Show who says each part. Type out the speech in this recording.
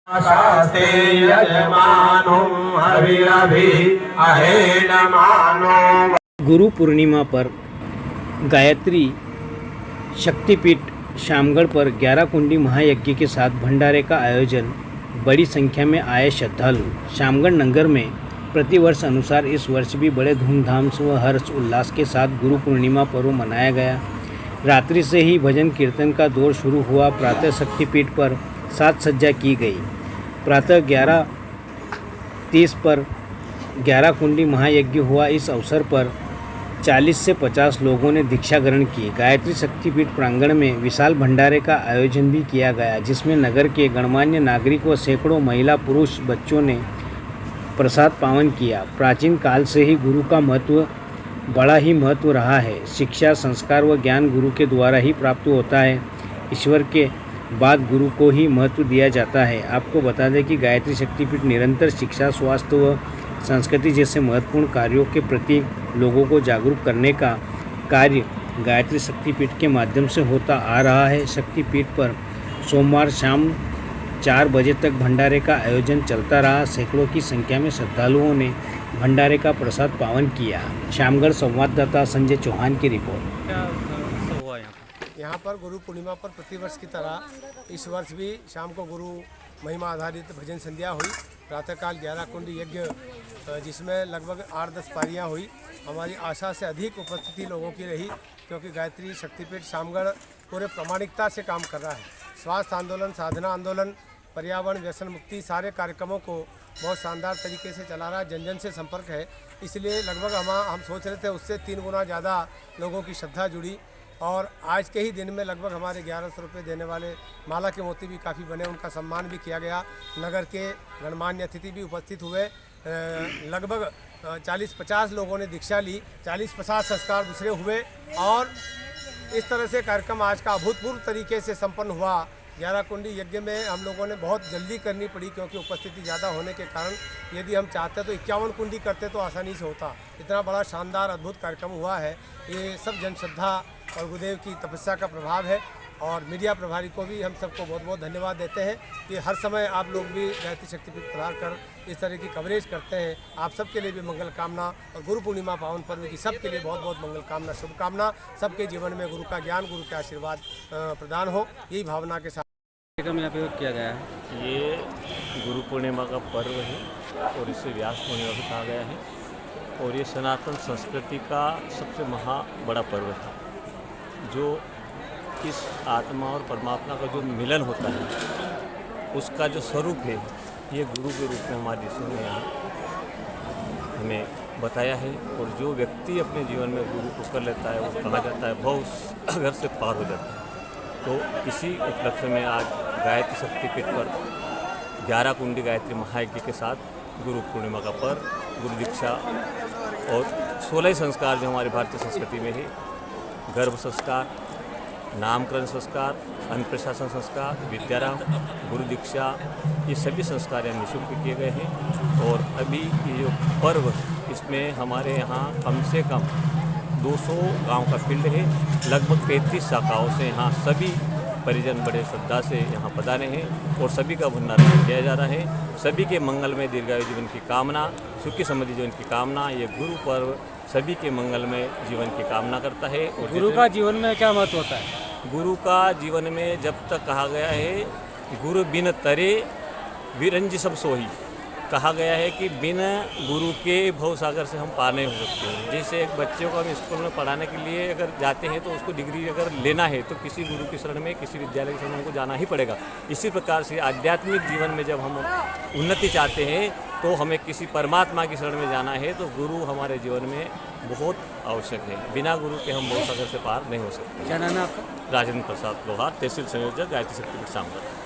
Speaker 1: शास्ते यजमानो हविरभि अहेडमानो।
Speaker 2: गुरु पूर्णिमा पर गायत्री शक्तिपीठ शामगढ़ पर 11 कुंडी महायज्ञ के साथ भंडारे का आयोजन। बड़ी संख्या में आए श्रद्धालु। शामगढ़ नगर में प्रतिवर्ष अनुसार इस वर्ष भी बड़े धूमधाम से व हर्ष उल्लास के साथ गुरु पूर्णिमा पर्व मनाया गया। रात्रि से ही भजन कीर्तन का दौर शुरू हुआ। प्रातः शक्तिपीठ पर साज सज्जा की गई। प्रातः 11:30 पर 11 कुंडी महायज्ञ हुआ। इस अवसर पर 40 से 50 लोगों ने दीक्षा ग्रहण की। गायत्री शक्तिपीठ प्रांगण में विशाल भंडारे का आयोजन भी किया गया, जिसमें नगर के गणमान्य नागरिक व सैकड़ों महिला पुरुष बच्चों ने प्रसाद पावन किया। प्राचीन काल से ही गुरु का बड़ा ही महत्व रहा है। शिक्षा, संस्कार व ज्ञान गुरु के द्वारा ही प्राप्त होता है। ईश्वर के बाद गुरु को ही महत्व दिया जाता है। आपको बता दें कि गायत्री शक्तिपीठ निरंतर शिक्षा, स्वास्थ्य व संस्कृति जैसे महत्वपूर्ण कार्यों के प्रति लोगों को जागरूक करने का कार्य गायत्री शक्तिपीठ के माध्यम से होता आ रहा है। शक्तिपीठ पर सोमवार शाम 4 बजे तक भंडारे का आयोजन चलता रहा। सैकड़ों की संख्या में श्रद्धालुओं ने भंडारे का प्रसाद पावन किया। शामगढ़ संवाददाता संजय चौहान की रिपोर्ट।
Speaker 3: यहाँ पर गुरु पूर्णिमा पर प्रतिवर्ष की तरह इस वर्ष भी शाम को गुरु महिमा आधारित भजन संध्या हुई। प्रातःकाल 11 कुंडी यज्ञ, जिसमें लगभग 8-10 पारियाँ हुई। हमारी आशा से अधिक उपस्थिति लोगों की रही, क्योंकि गायत्री शक्तिपीठ शामगढ़ पूरे प्रामाणिकता से काम कर रहा है। स्वास्थ्य आंदोलन, साधना आंदोलन, पर्यावरण, व्यसन मुक्ति, सारे कार्यक्रमों को बहुत शानदार तरीके से चला रहा है। जन जन से संपर्क है, इसलिए लगभग हम सोच रहे थे उससे 3 गुना ज़्यादा लोगों की श्रद्धा जुड़ी। और आज के ही दिन में लगभग हमारे 1100 रुपये देने वाले माला के मोती भी काफ़ी बने, उनका सम्मान भी किया गया। नगर के गणमान्य अतिथि भी उपस्थित हुए। लगभग 40-50 लोगों ने दीक्षा ली, 40-50 संस्कार दूसरे हुए और इस तरह से कार्यक्रम आज का अभूतपूर्व तरीके से संपन्न हुआ। 11 कुंडी यज्ञ में हम लोगों ने बहुत जल्दी करनी पड़ी, क्योंकि उपस्थिति ज़्यादा होने के कारण। यदि हम चाहते तो 51 कुंडी करते तो आसानी से होता। इतना बड़ा शानदार अद्भुत कार्यक्रम हुआ है। ये सब जनश्रद्धा और गुरुदेव की तपस्या का प्रभाव है। और मीडिया प्रभारी को भी हम सबको बहुत बहुत धन्यवाद देते हैं कि हर समय आप लोग भी गायत्री शक्तिपीठ पधार कर इस तरह की कवरेज करते हैं। आप सबके लिए भी मंगल कामना और गुरु पूर्णिमा पावन पर्व की सबके लिए बहुत बहुत मंगल कामना, शुभकामना। सबके जीवन में गुरु का ज्ञान, गुरु का आशीर्वाद प्रदान हो, यही भावना के साथ
Speaker 2: यहाँ पे किया गया है।
Speaker 4: ये गुरु पूर्णिमा का पर्व है और इसे व्यास पूर्णिमा भी कहा गया है। और ये सनातन संस्कृति का सबसे बड़ा पर्व है, जो इस आत्मा और परमात्मा का जो मिलन होता है, उसका जो स्वरूप है, ये गुरु के रूप में हमारे ऋषियों ने यहाँ हमें बताया है। और जो व्यक्ति अपने जीवन में गुरु को कर लेता है, वो कहा जाता है भव घर से पार हो जाता है। तो इसी उपलक्ष्य में आज गायत्री शक्तिपीठ पर 11 कुंडी गायत्री महायज्ञ के साथ गुरु पूर्णिमा का पर्व, गुरु दीक्षा और 16 संस्कार जो हमारी भारतीय संस्कृति में है, गर्भ संस्कार, नामकरण संस्कार, अन्नप्राशन संस्कार, विद्यारंभ, गुरु दीक्षा, ये सभी संस्कार यहाँ निःशुल्क किए गए हैं। और अभी ये जो पर्व, इसमें हमारे यहाँ कम से कम 200 गांव का फील्ड है। लगभग 33 शाखाओं से यहाँ सभी परिजन बड़े श्रद्धा से यहाँ पधारे हैं और सभी का भंडारा किया जा रहा है। सभी के मंगल में दीर्घायु जीवन की कामना, सुखी समृद्धि जीवन की कामना। ये गुरु पर्व सभी के मंगल में जीवन की कामना करता है। और
Speaker 2: गुरु का जीवन में क्या महत्व होता है?
Speaker 4: गुरु का जीवन में जब तक कहा गया है, गुरु बिन तरे विरंज सब सोही, कहा गया है कि बिना गुरु के भवसागर से हम पार नहीं हो सकते हैं। जैसे एक बच्चे को हम स्कूल में पढ़ाने के लिए अगर जाते हैं तो उसको डिग्री अगर लेना है तो किसी गुरु की शरण में, किसी विद्यालय की शरण में हमको जाना ही पड़ेगा। इसी प्रकार से आध्यात्मिक जीवन में जब हम उन्नति चाहते हैं तो हमें किसी परमात्मा की शरण में जाना है, तो गुरु हमारे जीवन में बहुत आवश्यक है। बिना गुरु के हम भवसागर से पार नहीं हो सकते।
Speaker 2: क्या नाम है आपका?
Speaker 4: राजेंद्र प्रसाद लोहार, तहसील संयोजक, गायत्री शक्तिपीठ शामगढ़।